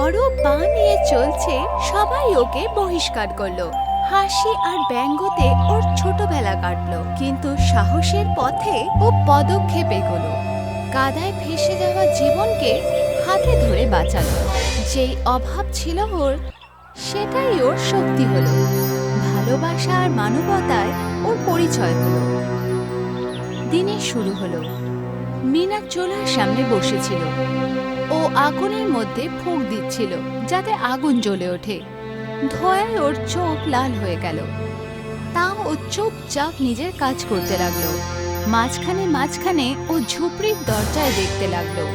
বড় পা নিয়ে চলছে, সবাই ওকে বহিষ্কার করলো। হাসি আর ব্যঙ্গতে ওর ছোটবেলা কাটলো, কিন্তু সাহসের পথে ও পদক্ষেপ এগোলো। কাদায় ভেসে যাওয়া জীবনকে হাতে ধরে বাঁচালো। যেই অভাব ছিল ওর, সেটাই ওর শক্তি হলো। ভালোবাসা আর মানবতায় ওর পরিচয় হলো। দিনের শুরু হলো। মিনা চুলার সামনে বসেছিল। ও আগুনের মধ্যে ফুঁক দিচ্ছিল যাতে আগুন জ্বলে ওঠে। ধোঁয়ায় ওর চোখ লাল হয়ে গেল। তাও ও চুপচাপ নিজের কাজ করতে লাগলো। মাঝখানে মাঝখানে ও ঝুপড়ির দরজায় দেখতে লাগলো।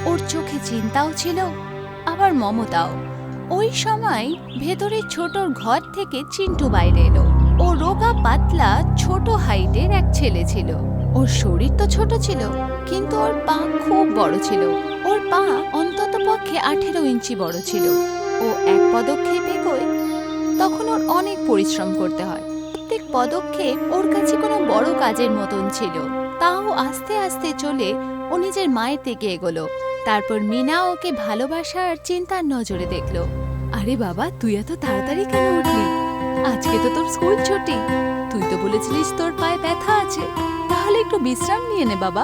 ওর চোখে চিন্তাও ছিল, আবার মমতাও। ওই সময় ভেতরে ছোটর ঘর থেকে চিন্টু বাইরে এলো। ও রোগা পাতলা ছোট হাইটের এক ছেলে ছিল। ওর শরীর তো ছোট ছিল, কিন্তু ওর পা খুব বড় ছিল। ওর পা অন্তত পক্ষে 18 ইঞ্চি বড় ছিল। ও এক পদক্ষেপ এগোয়, তখন ওর অনেক পরিশ্রম করতে হয়। প্রত্যেক পদক্ষেপ ওর কাছে কোনো বড় কাজের মতন ছিল। তাও আস্তে আস্তে চলে ও নিজের মায়ের দিকে এগোলো। তারপর মিনা ওকে ভালোবাসা আর চিন্তার নজরে দেখলো। আরে বাবা, তুই এত তাড়াতাড়ি কেন উঠলি? আজকে তো তোর স্কুল ছুটি। তুই তো বলেছিলিস তোর পায়ে ব্যথা আছে, তাহলে একটু বিশ্রাম নিয়ে নে বাবা।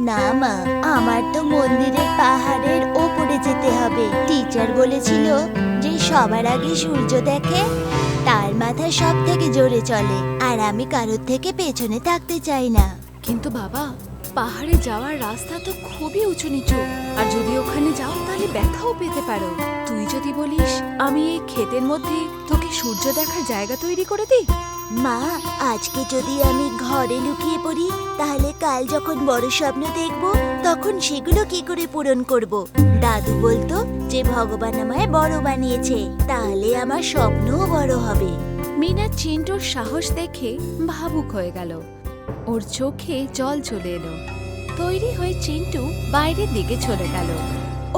না মা, আমার তো মন্দিরের পাহাড়ের ওপরে যেতে হবে। টিচার বলেছিল যে সবার আগে সূর্য দেখে তার মাথা সব থেকে জোরে চলে, আর আমি কারোর থেকে পেছনে থাকতে চাই না। কিন্তু বাবা, পাহাড়ে যাওয়ার রাস্তা তো খুবই উঁচু নিচু, আর যদি ওখানে যাও তাহলে ব্যথাও পেতে পারো। তুই যদি বলিস আমি এই ক্ষেতের মধ্যে তোকে সূর্য দেখার জায়গা তৈরি করে দিই। মা, আজকে যদি আমি ঘরে লুকিয়ে পড়ি, তাহলে কাল যখন বড় স্বপ্ন দেখব তখন সেগুলো কি করে পূরণ করব? দাদু বলতো যে ভগবান আমায় বড় বানিয়েছে, তাহলে আমার স্বপ্নও বড় হবে। মিনা চিন্টুর সাহস দেখে ভাবুক হয়ে গেল। ওর চোখে জল চলে এলো। তৈরি হয়ে চিন্টু বাইরের দিকে চলে গেল।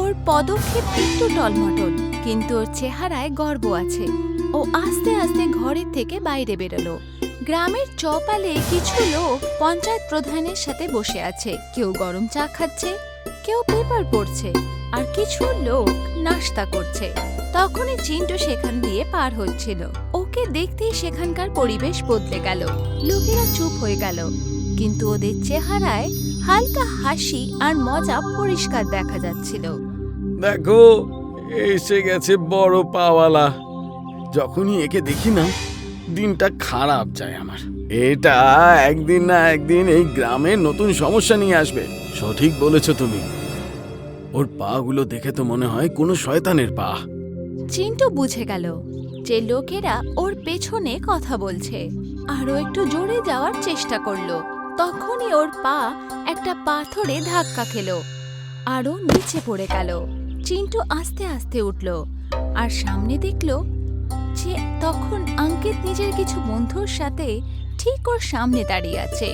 ওর পদক্ষেপ একটু টলমটল, কিন্তু ওর চেহারায় গর্ব আছে। ও আস্তে আস্তে ঘরের থেকে বাইরে বেরোলো। গ্রামের চপালে কিছু লোক পঞ্চায়েত প্রধানের সাথে বসে আছে। কেউ গরম চা খাচ্ছে, কেউ পেপার পড়ছে, আর কিছু লোক নাস্তা করছে। তখনই চিন্টু সেখান দিয়ে পার হচ্ছিল। ওকে দেখতেই সেখানকার পরিবেশ বদলে গেল। লোকেরা চুপ হয়ে গেল, কিন্তু ওদের চেহারায় হালকা হাসি আর মজা পরিষ্কার দেখা যাচ্ছিল। দেখো, এসে গেছে বড় পাওয়ালা। যখনই একে দেখি না, দিনটা খারাপ যায় আমার। এটা একদিন না একদিন এই গ্রামে নতুন সমস্যা নিয়ে আসবে। সঠিক বলেছ তুমি। ওর পা গুলো দেখে তো মনে হয় কোনো শয়তানের পা। চিন্টু বুঝে গেল যে লোকেরা ওর পেছনে কথা বলছে। আরো একটু জোরে যাওয়ার চেষ্টা করলো। তখনই ওর পা একটা পাথরে ধাক্কা খেলো, আরো নিচে পড়ে গেল। চিন্টু আস্তে আস্তে উঠল, আর সামনে দেখলো যে তখন অঙ্কিত নিজের কিছু বন্ধুর সাথে ঠিক ওর সামনে দাঁড়িয়ে আছে।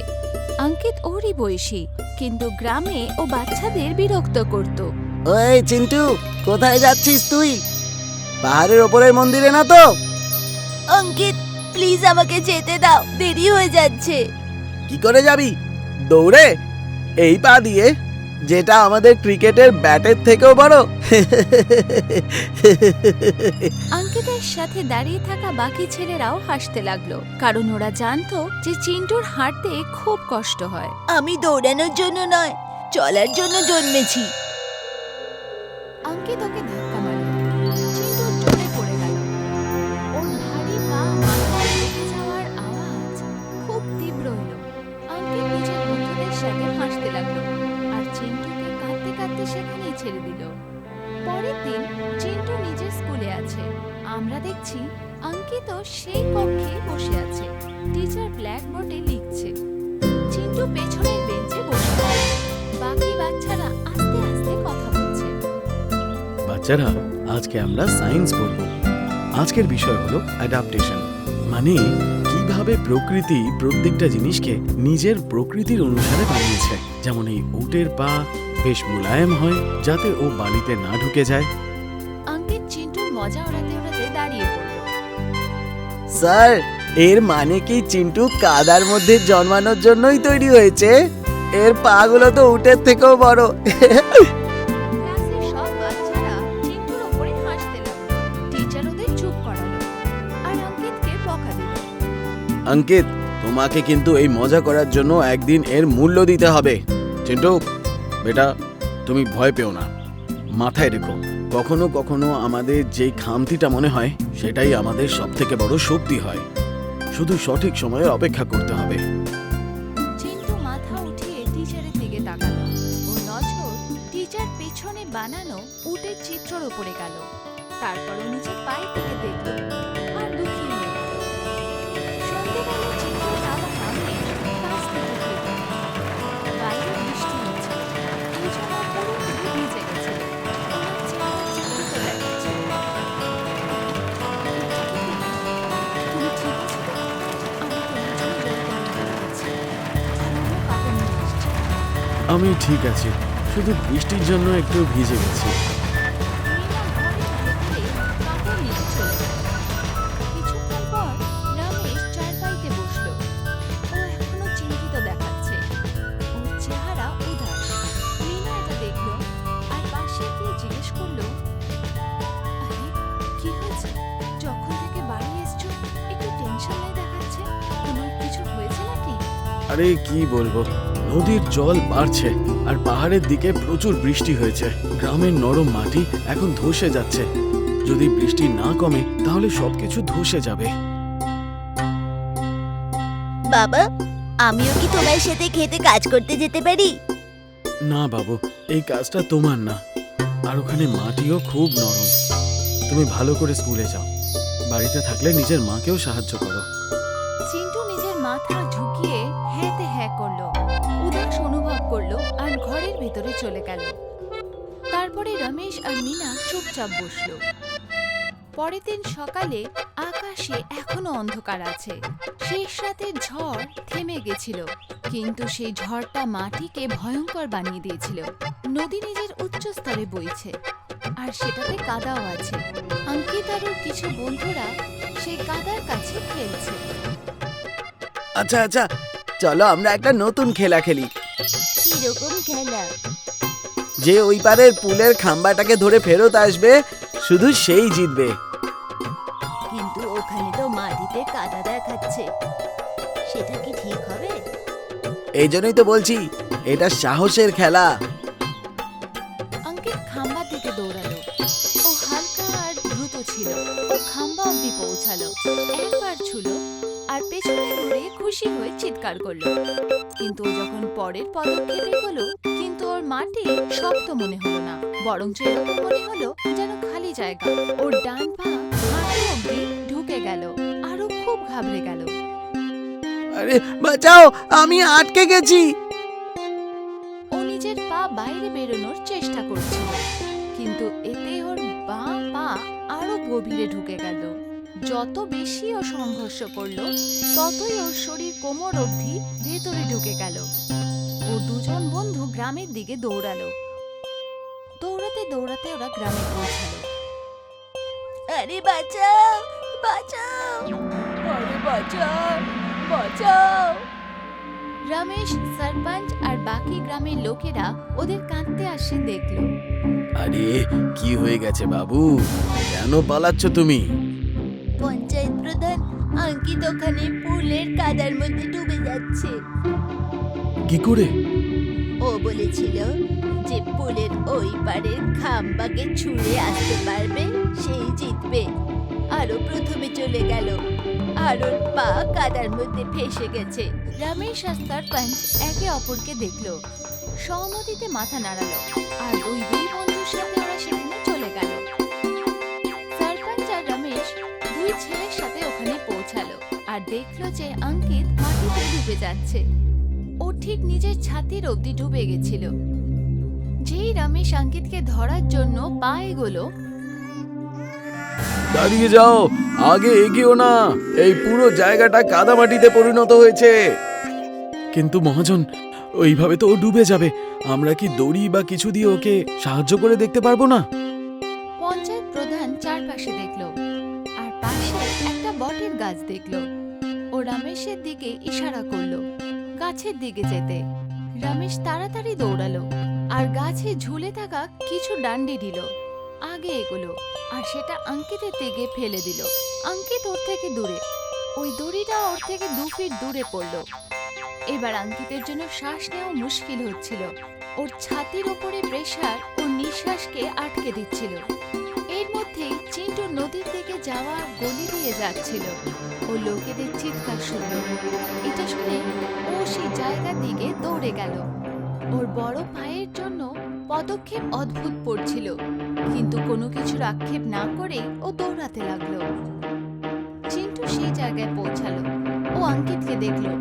অঙ্কিত ওরই বয়সী, কিন্তু গ্রামে ও বাচ্চাদের বিরক্ত করত। ওই চিন্টু, কোথায় যাচ্ছিস তুই? পাহাড়ের ওপরের মন্দিরে না তো? অঙ্কিত, প্লিজ আমাকে যেতে দাও, দেরি হয়ে যাচ্ছে। কি করে যাবি? দৌড়ে? এই পা দিয়ে, যেটা আমাদের ক্রিকেটের ব্যাটের থেকেও বড়? অঙ্কিতের সাথে দাঁড়িয়ে থাকা বাকি ছেলেরাও হাসতে লাগলো, কারণ ওরা জানতো যে চিন্টুর হাঁটতে খুব কষ্ট হয়। আমি দৌড়ানোর জন্য নয়, চলার জন্য জন্মেছি। অঙ্কিত ওকে ধাক্কা মারল। চিন্টু জোরে পড়ে গেল। ওর ভারী পা মাথায় লেগে যাওয়ার আওয়াজ খুব তীব্র হলো। অঙ্কিত নিজের বন্ধুদের সাথে হাসতে লাগলো, আর চিন্টুকে কাঁদতে কাঁদতে সেখানেই ছেড়ে দিল। পরের দিন চিন্টু নিজের স্কুলে আছে। আমরা দেখছি অঙ্কিত সেই কক্ষে বসে আছে। টিচার ব্ল্যাকবোর্ডে লিখছে। চিন্টু পেছনের বেঞ্চে বসে আছে। বাকি বাচ্চারা আস্তে আস্তে কথা বলছে। বাচ্চারা, আজকে আমরা সায়েন্স পড়ব। আজকের বিষয় হলো অ্যাডাপ্টেশন, মানে কিভাবে প্রকৃতি প্রত্যেকটা জিনিসকে নিজের প্রকৃতির অনুসারে বানিয়েছে। যেমন এই উটের পা বেশ মোলায়েম হয় যাতে ও বালিতে না ঢুকে যায়। অঙ্কিত চিন্টুর মজা ওড়াতে ওড়াতে দাঁড়িয়ে পড়ল। স্যার, এর মানে কি চিন্টু কাদার মধ্যে জন্মানোর জন্যই তৈরি হয়েছে? এর পা গুলো তো উটের থেকেও বড়। ক্লাসের সব বাচ্চারা চিন্টুর উপরে অঙ্কিত, তোমাকে কিন্তু এই মজা করার জন্য একদিন এর মূল্য দিতে হবে। চিন্টু বেটা, তুমি ভয় পেও না। মাথায় রেখো, কখনো কখনো আমাদের যেই খামতিটা মনে হয় সেটাই আমাদের সবথেকে বড় শক্তি হয়। শুধু সঠিক সময়ে অপেক্ষা করতে হবে। চিন্টু মাথা উঠিয়ে টিচারের দিকে তাকালো। ওর নজর টিচার পেছনে বানানো উটের চিত্রের উপরে গেল। তারপর ও নিজের পায়ের দিকে দেখলো আর দুঃখী হয়ে গেল। সন্ধ্যেবেলা চিত্র দাদা রমেশ কাজ থেকে ফিরল। বাইরে বৃষ্টি হচ্ছে। দুজনে পুরোপুরি ভিজে গেছে। ওনার চেহারা চিন্তিত দেখাচ্ছে। তুমি ঠিক আছো তো? আমি তোমার জন্য জল গরম করে দিচ্ছি। আর অন্য কাপড় নিয়ে এসেছি। আমি ঠিক আছি, শুধু বৃষ্টির জন্য একটু ভিজে গেছি। মীনা ঘরের ভেতরে কাপড় নিতে চলে গেল। কিছুক্ষণ পর রমেশ চারপাইতে বসলো। ও এখনো চিন্তিত দেখাচ্ছে। ওর চেহারা উদাস। মীনা এটা দেখলো আর পাশে গিয়ে জিজ্ঞেস করলো, আরে কি হয়েছে? যখন থেকে বাড়ি এসছো একটু টেনশন নেই দেখাচ্ছে। তোমার কিছু হয়েছে নাকি? আরে কি বলবো, নদীর জল বাড়ছে আর পাহাড়ের দিকে প্রচুর বৃষ্টি হয়েছে। গ্রামের নরম মাটি এখন ধসে যাচ্ছে। যদি বৃষ্টি না কমে তাহলে সবকিছু ধসে যাবে। বাবা, আমিও কি তোমার সাথে খেতে কাজ করতে যেতে পারি? না বাবু, এই কাজটা তোমার না। আর ওখানে মাটিও খুব নরম। তুমি ভালো করে স্কুলে যাও। বাড়িতে থাকলে নিজের মাকেও সাহায্য করো। চিন্টু নিজের মাথা ঝুঁকিয়ে হ্যাঁতে হ্যাঁ করলো, উদাস অনুভব করলো আর ঘরের ভেতরে চলে গেল। তারপরে রমেশ আর মীনা চুপচাপ বসলো। পরের দিন সকালে আকাশে এখনো অন্ধকার আছে। শেষ রাতের ঝড় থেমে গেছিল, কিন্তু সেই ঝড়টা মাটিকে ভয়ঙ্কর বানিয়ে দিয়েছিল। নদী নিজের উচ্চ স্তরে বইছে আর সেটাতে কাদাও আছে। অঙ্কিত আর ওর কিছু বন্ধুরা সেই কাদার কাছে খেলছে। আচ্ছা আচ্ছা, চলো আমরা একটা নতুন খেলা খেলি। কিরকম খেলা? যে ওই পারের পুলের খাম্বাটাকে ধরে ফেরত আসবে, শুধু সেই জিতবে। কিন্তু ওখানে তো মাটিতে কাদা দেখাচ্ছে, সেটা কি ঠিক হবে? এই জন্যই তো বলছি, এটা সাহসের খেলা। অঙ্কিত খাম্বার দিকে দৌড়ালো। ও হালকা আর দ্রুত ছিল। ও খাম্বা অব্দি পৌঁছালো, একবার ছুলো আর পেছনে ঘুরে খুশি হয়ে চিৎকার করলো। কিন্তু ও যখন পরের পদক্ষেপে হলো, কিন্তু ওর মাটি শক্ত মনে হলো না, বরঞ্চ এরকম মনে হলো যেন খালি জায়গা। ওর ডান পা হাঁটু অব্দি ঢুকে গেল আর ও খুব ঘাবড়ে গেল। আরে বাঁচাও, আমি আটকে গেছি। ও নিজের পা বাইরে বেরোনোর চেষ্টা করছিল, কিন্তু এতে ওর বাঁ পা আরো গভীরে ঢুকে গেল। যত বেশি ও সংঘর্ষ করলো, ততই ওর শরীর কোমর অবধি ভেতরে ঢুকে গেল। ও দুজন বন্ধু গ্রামের দিকে দৌড়ালো। দৌড়াতে দৌড়াতে ওরা গ্রামে পৌঁছালো। আরে বাঁচাও, বাঁচাও! আরে বাঁচাও, বাঁচাও! রমেশ, সরপঞ্চ আর বাকি গ্রামের লোকেরা ওদের কাঁদতে আসে দেখলো। আরে কি হয়ে গেছে বাবু, কেন পালাচ্ছ তুমি? পঞ্চায়েত প্রধান অঙ্কিত ওখানে পুলের কাদার মধ্যে ডুবে যাচ্ছে। কি করে? ও বলেছিল যে পুলের ওই পারের খাম্বাকে ছুঁড়ে আসতে পারবে সেই জিতবে। আরো প্রথমে চলে গেল আর ওর পা কাদার মধ্যে ফেসে গেছে। রমেশ আর সরপঞ্চ একে অপরকে দেখলো, সহমতিতে মাথা নাড়ালো আর ওই দুই বন্ধুর সাথে ওরা সেখানে চলে গেল। সরপঞ্চ আর রমেশ দুই ছেলের সাথে ওখানে পৌঁছালো আর দেখলো যে অঙ্কিত মাটিতে ডুবে যাচ্ছে। ও ঠিক নিজের ছাতির অবধি ডুবে গেছিল। যেই রমেশ অঙ্কিতকে ধরার জন্য পা এগোলো, দাঁড়িয়ে যাও, আগে এগিয়েও না, এই পুরো জায়গাটা কাদামাটিতে পরিণত হয়েছে। কিন্তু মহাজন, ওইভাবে তো ও ডুবে যাবে। আমরা কি দড়ি বা কিছু দিয়ে ওকে সাহায্য করে দেখতে পারবো না? পঞ্চায়েত প্রধান চারপাশে দেখলো আর পাশে একটা বটের গাছ দেখলো। ও রমেশের দিকে ইশারা করলো গাছের দিকে যেতে। রমেশ তাড়াতাড়ি দৌড়ালো আর গাছে ঝুলে থাকা কিছু ডান্ডি দিল, আগে এগোলো আর সেটা অঙ্কিতের দিকে ফেলে দিল। অঙ্কিত ওর থেকে দূরে। ও ওই দড়িটা ওর থেকে 2 ফিট দূরে পড়লো। এবার অঙ্কিতের জন্য শ্বাস নেওয়া মুশকিল হচ্ছিল। ওর ছাতির উপরে প্রেসার ওর নিঃশ্বাসকে আটকে দিচ্ছিল। এর মধ্যেই চিন্টু নদীর দিকে যাওয়া গলি দিয়ে যাচ্ছিল। ও লোকেদের চিৎকার শুনল। এটা শুনে ও সেই জায়গার দিকে দৌড়ে গেল। ওর বড় ভাইয়ের জন্য পদক্ষেপ অদ্ভুত পড়ছিল, কিন্তু কোনো কিছুর আক্ষেপ না করে ও দৌড়াতে লাগলো। চিন্টু সেই জায়গায় পৌঁছালো। ও অঙ্কিতকে দেখলো।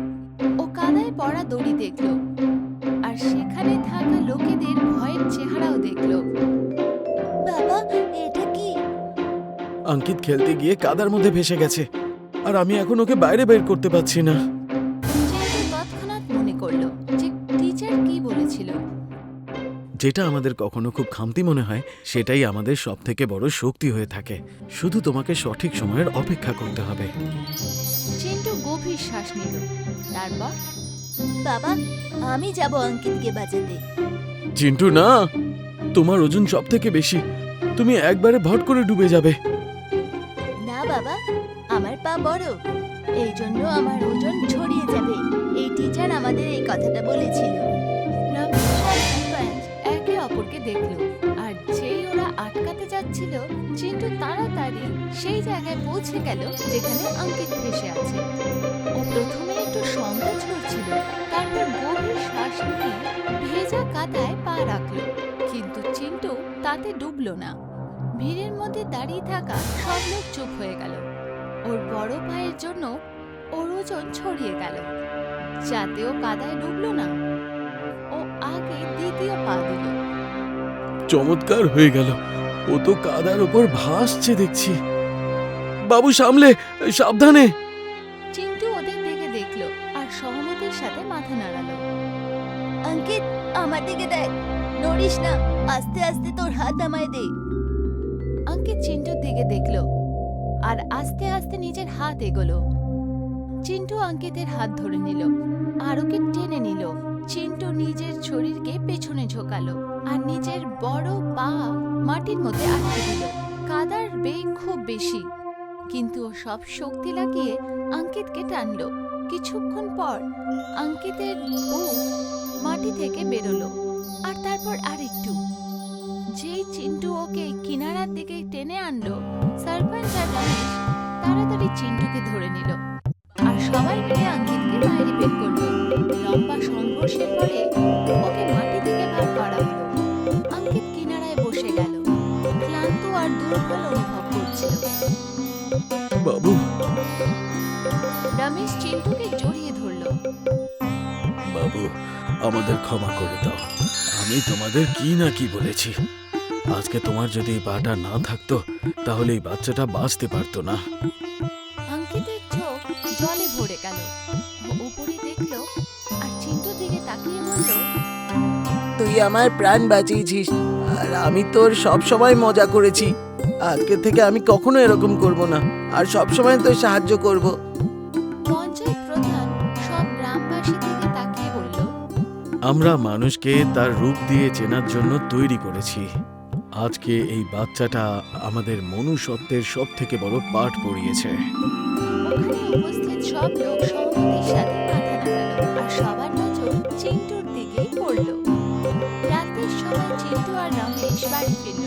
ও কাদায় পড়া দড়ি দেখলো, আর সেখানে থাকা লোকেদের ভয়ের চেহারাও দেখলো। বাবা, এটা কি? অঙ্কিত খেলতে গিয়ে কাদার মধ্যে ভেসে গেছে, আর আমি এখন ওকে বাইরে বের করতে পারছি না। চিন্টু তৎক্ষণাৎ মনে করলো যে টিচার কি বলেছিল। যেটা আমাদের কখনো খুব খামতি মনে হয়, সেটাই আমাদের সব থেকে বড় শক্তি হয়ে থাকে। শুধু তোমাকে সঠিক সময়ের অপেক্ষা করতে হবে। চিন্টু গভীর শ্বাস নিল। তারপর বাবা, আমি যাব অঙ্কিতকে বাঁচাতে। চিন্টু না, তোমার ওজন সব থেকে বেশি, তুমি একবারে ভট করে ডুবে যাবে। না বাবা, আমার পা বড়, এই জন্য আমার ওজন ছড়িয়ে যাবে। এই টিচার আমাদের এই কথাটা বলেছিল। রমেশ আর সারপাঞ্চ একে অপরকে দেখলো, আর যেই ওরা আটকাতে যাচ্ছিল, চিন্টু তাড়াতাড়ি সেই জায়গায় পৌঁছে গেল যেখানে অঙ্কিত ভেসে আছে। ও প্রথমে একটু সংকোচ করছিল, তারপর গভীর শ্বাস নিয়ে ভেজা কাদায় পা রাখলো, কিন্তু চিন্টু তাতে ডুবলো না। ভিড়ের মধ্যে দাঁড়িয়ে থাকা সব লোক চুপ হয়ে গেল। ওর বড় ভাইয়ের জন্য ওর ওজন ছড়িয়ে গেল, যাতে ও কাদায় ডুবলো না। ও আগে দ্বিতীয় পা দিল। চমৎকার হয়ে গেল, ও তো কাদার উপর ভাসছে দেখছি। বাবু সামলে, সাবধানে। চিন্টু ওদের দিকে দেখলো আর সহমতির সাথে মাথা নাড়ালো। অঙ্কিত, আমার দিকে দেখ, নড়িস না, আস্তে আস্তে তোর হাত আমায় দে। অঙ্কিত চিন্টুর দিকে দেখলো আর আস্তে আস্তে নিজের হাত এগোলো। চিন্টু অঙ্কিতের হাত ধরে নিল আর ওকে টেনে নিল। চিন্টু নিজের শরীরকে পেছনে ঝোঁকালো আর নিজের বড় পা মাটির মধ্যে আটকে দিল। কাদার বেগ খুব বেশি, কিন্তু ও সব শক্তি লাগিয়ে অঙ্কিতকে টানলো। কিছুক্ষণ পর অঙ্কিতের বুক মাটি থেকে বেরোলো, আর তারপর আরেকটু। যেই চিন্টু ওকে কিনারার দিকে টেনে আনলো, সারপঞ্চ আর রমেশ তাড়াতাড়ি চিন্টুকে ধরে নিল আর সবাই মিলে অঙ্কিতকে বাইরে বের করলো। লম্বা সংঘর্ষের পরে ওকে মাটি থেকে বার করা হলো। অঙ্কিত কিনারায় বসে গেল, ক্লান্ত আর দুর্বল অনুভব করছিল। বাবু, রমেশ চিন্টুকে জড়িয়ে ধরলো। বাবু, আমাদের ক্ষমা করে দাও। আমি তোমাদের কি না কি বলেছি। আজকে তোমার যদি এই পাটা না থাকতো, তাহলে এই বাচ্চাটা বাঁচতে পারতো না। অঙ্কিতের চোখ জলে ভরে গেল। ও উপরে দেখলো আর চিন্টুর দিকে তাকিয়ে বলল, তুই আমার প্রাণ বাঁচিয়েছিস, আর আমি তোর সব সময় মজা করেছি। আজকে থেকে আমি কখনো এরকম করব না, আর সব সময় তোর সাহায্য করব। পঞ্চায়েত প্রধান সব গ্রামবাসী থেকে তাকিয়ে বলল, আমরা মানুষকে তার রূপ দিয়ে চেনার জন্য তৈরি করেছি। আজকে এই বাচ্চাটা আমাদের মনুষ্যত্বের সব থেকে বড় পাঠ পড়িয়েছে। ওখানে উপস্থিত সব লোক সহমতির সাথে মাথা নাড়ালো আর সবার নজর চিন্টুর দিকেই পড়ল। রাতের সময় চিন্টু আর রমেশ বাড়ি ফিরল।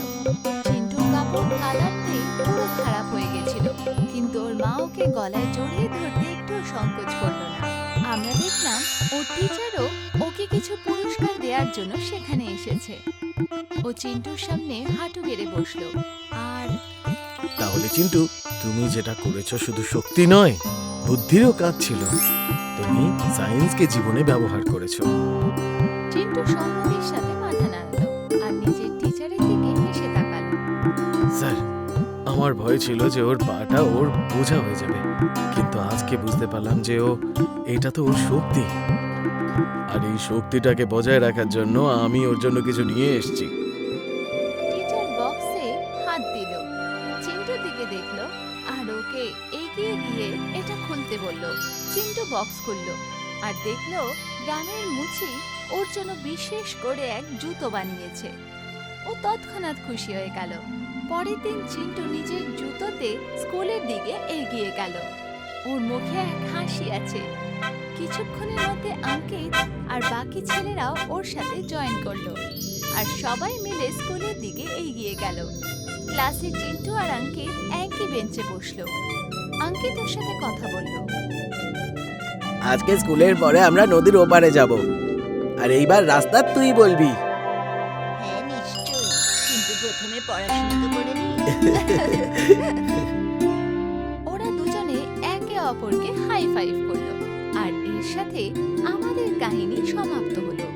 চিন্টুর কাপড় কাদাতে পুরো খারাপ হয়ে গেছিল, কিন্তু ওর মা ওকে গলায় জড়িয়ে ধরতে একটু সংকোচ করলো না। আমরা দেখলাম ওর টিচারও ওকে কিছু পুরস্কার দেওয়ার জন্য সেখানে এসেছে। ও চিন্টুর সামনে হাঁটু গেড়ে বসলো আর তাহলে চিন্টু, তুমি যেটা করেছো শুধু শক্তি নয়, বুদ্ধিরও কাজ ছিল। তুমি সায়েন্সকে জীবনে ব্যবহার করেছো। চিন্টু সম্মতির সাথে মাথা নাড়ালো আর নিজের টিচারের দিকে হেসে তাকালো। স্যার, আমার ভয় ছিল যে ওর পাটা ওর বোঝা হয়ে যাবে, কিন্তু আজকে বুঝতে পারলাম যে এটা তো ওর শক্তি, আর এই শক্তিটাকে বজায় রাখার জন্য আমি ওর জন্য কিছু নিয়ে এসেছি। টিচার বক্সে হাত দিল, চিন্টুর দিকে দেখলো আর ওকে এগিয়ে গিয়ে এটা খুলতে বলল। চিন্টু বক্স খুললো আর দেখলো গ্রামের মুচি ওর জন্য বিশেষ করে এক জুতো বানিয়েছে। ও তৎক্ষণাৎ খুশি হয়ে গেল। পরের দিন চিন্টু নিজের জুতোতে স্কুলের দিকে এগিয়ে গেল। ওর মুখে এক হাসি আছে। কিছুক্ষণের মধ্যে অঙ্কিত আর বাকি ছেলেরাও ওর সাথে জয়েন করলো আর সবাই মিলে স্কুলের দিকে এগিয়ে গেল। ক্লাসে চিন্টু আর অঙ্কিত একই বেঞ্চে বসলো। অঙ্কিত ওর সাথে কথা বলল। আজকে স্কুলের পরে আমরা নদীর ওপারে যাব, আর এইবার রাস্তা তুই বলবি। হ্যাঁ নিশ্চয়ই, কিন্তু প্রথমে পড়াশোনা তো করে নি। ওরা দুজনে একে অপরকে হাই ফাইভ করলো। আর এর সাথে আমাদের কাহিনী সমাপ্ত হলো।